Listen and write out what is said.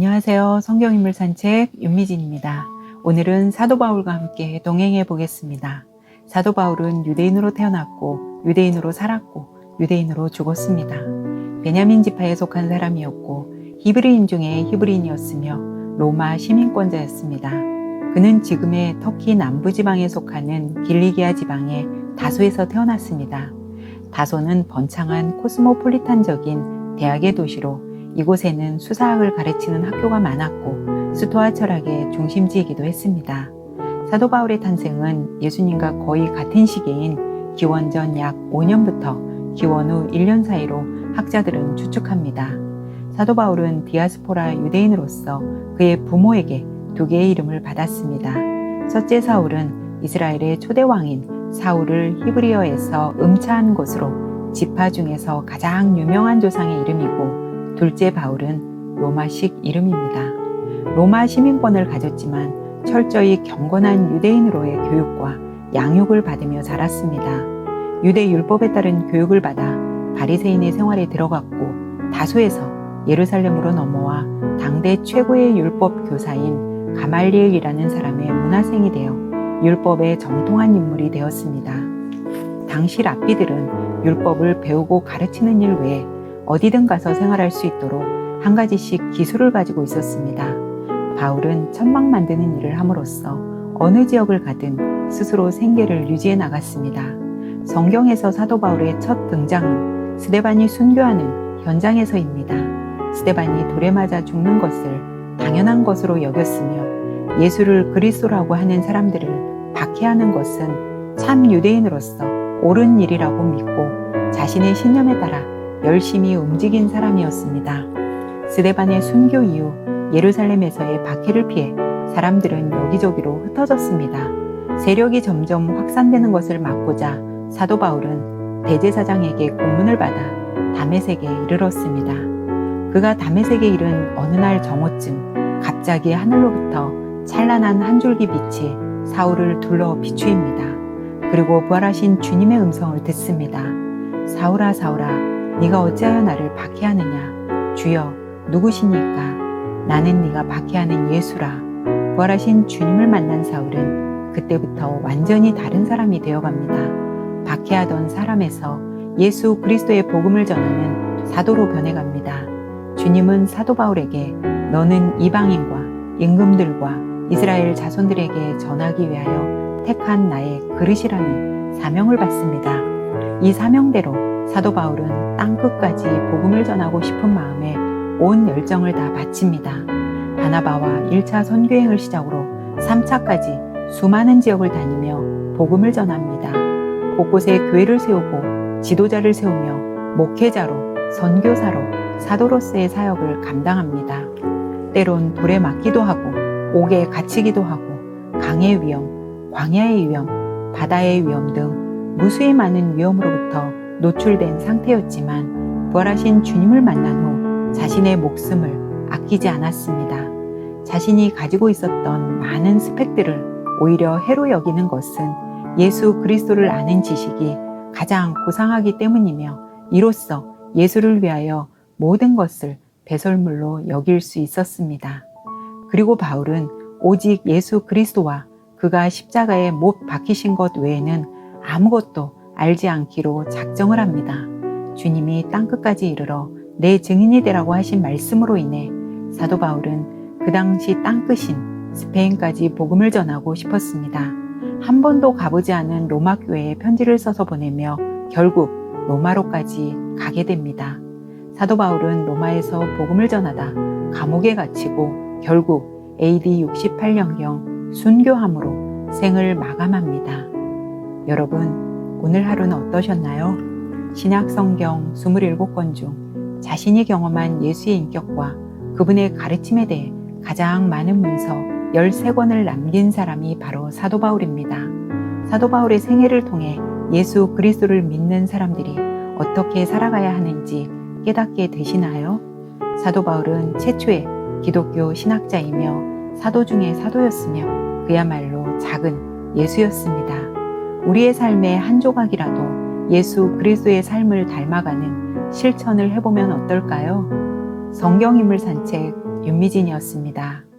안녕하세요. 성경인물 산책 윤미진입니다. 오늘은 사도 바울과 함께 동행해 보겠습니다. 사도 바울은 유대인으로 태어났고 유대인으로 살았고 유대인으로 죽었습니다. 베냐민 지파에 속한 사람이었고 히브리인 중에 히브리인이었으며 로마 시민권자였습니다. 그는 지금의 터키 남부지방에 속하는 길리기아 지방의 다소에서 태어났습니다. 다소는 번창한 코스모폴리탄적인 대학의 도시로 이곳에는 수사학을 가르치는 학교가 많았고 수토와 철학의 중심지이기도 했습니다. 사도 바울의 탄생은 예수님과 거의 같은 시기인 기원전 약 5년부터 기원 후 1년 사이로 학자들은 추측합니다. 사도 바울은 디아스포라 유대인으로서 그의 부모에게 두 개의 이름을 받았습니다. 첫째 사울은 이스라엘의 초대 왕인 사울을 히브리어에서 음차한 것으로 지파 중에서 가장 유명한 조상의 이름이고, 둘째 바울은 로마식 이름입니다. 로마 시민권을 가졌지만 철저히 경건한 유대인으로의 교육과 양육을 받으며 자랐습니다. 유대 율법에 따른 교육을 받아 바리새인의 생활에 들어갔고 다소에서 예루살렘으로 넘어와 당대 최고의 율법 교사인 가말리엘이라는 사람의 문화생이 되어 율법에 정통한 인물이 되었습니다. 당시 랍비들은 율법을 배우고 가르치는 일 외에 어디든 가서 생활할 수 있도록 한 가지씩 기술을 가지고 있었습니다. 바울은 천막 만드는 일을 함으로써 어느 지역을 가든 스스로 생계를 유지해 나갔습니다. 성경에서 사도 바울의 첫 등장은 스데반이 순교하는 현장에서입니다. 스데반이 돌에 맞아 죽는 것을 당연한 것으로 여겼으며 예수를 그리스도라고 하는 사람들을 박해하는 것은 참 유대인으로서 옳은 일이라고 믿고 자신의 신념에 따라 열심히 움직인 사람이었습니다. 스데반의 순교 이후 예루살렘에서의 박해를 피해 사람들은 여기저기로 흩어졌습니다. 세력이 점점 확산되는 것을 막고자 사도 바울은 대제사장에게 공문을 받아 다메섹에 이르렀습니다. 그가 다메섹에 이른 어느 날 정오쯤 갑자기 하늘로부터 찬란한 한 줄기 빛이 사울을 둘러 비추입니다. 그리고 부활하신 주님의 음성을 듣습니다. 사울아 사울아 네가 어찌하여 나를 박해하느냐? 주여 누구시니까? 나는 네가 박해하는 예수라. 부활하신 주님을 만난 사울은 그때부터 완전히 다른 사람이 되어갑니다. 박해하던 사람에서 예수 그리스도의 복음을 전하는 사도로 변해갑니다. 주님은 사도 바울에게 너는 이방인과 임금들과 이스라엘 자손들에게 전하기 위하여 택한 나의 그릇이라는 사명을 받습니다. 이 사명대로 사도 바울은 땅끝까지 복음을 전하고 싶은 마음에 온 열정을 다 바칩니다. 바나바와 1차 선교행을 시작으로 3차까지 수많은 지역을 다니며 복음을 전합니다. 곳곳에 교회를 세우고 지도자를 세우며 목회자로, 선교사로, 사도로서의 사역을 감당합니다. 때론 돌에 맞기도 하고 옥에 갇히기도 하고 강의 위험, 광야의 위험, 바다의 위험 등 무수히 많은 위험으로부터 노출된 상태였지만 부활하신 주님을 만난 후 자신의 목숨을 아끼지 않았습니다. 자신이 가지고 있었던 많은 스펙들을 오히려 해로 여기는 것은 예수 그리스도를 아는 지식이 가장 고상하기 때문이며 이로써 예수를 위하여 모든 것을 배설물로 여길 수 있었습니다. 그리고 바울은 오직 예수 그리스도와 그가 십자가에 못 박히신 것 외에는 아무것도 알지 않기로 작정을 합니다. 주님이 땅끝까지 이르러 내 증인이 되라고 하신 말씀으로 인해 사도 바울은 그 당시 땅끝인 스페인까지 복음을 전하고 싶었습니다. 한 번도 가보지 않은 로마 교회에 편지를 써서 보내며 결국 로마로까지 가게 됩니다. 사도 바울은 로마에서 복음을 전하다 감옥에 갇히고 결국 AD 68년경 순교함으로 생을 마감합니다. 여러분, 오늘 하루는 어떠셨나요? 신약 성경 27권 중 자신이 경험한 예수의 인격과 그분의 가르침에 대해 가장 많은 문서 13권을 남긴 사람이 바로 사도 바울입니다. 사도 바울의 생애를 통해 예수 그리스도를 믿는 사람들이 어떻게 살아가야 하는지 깨닫게 되시나요? 사도 바울은 최초의 기독교 신학자이며 사도 중의 사도였으며 그야말로 작은 예수였습니다. 우리의 삶의 한 조각이라도 예수 그리스도의 삶을 닮아가는 실천을 해보면 어떨까요? 성경인물 산책 윤미진이었습니다.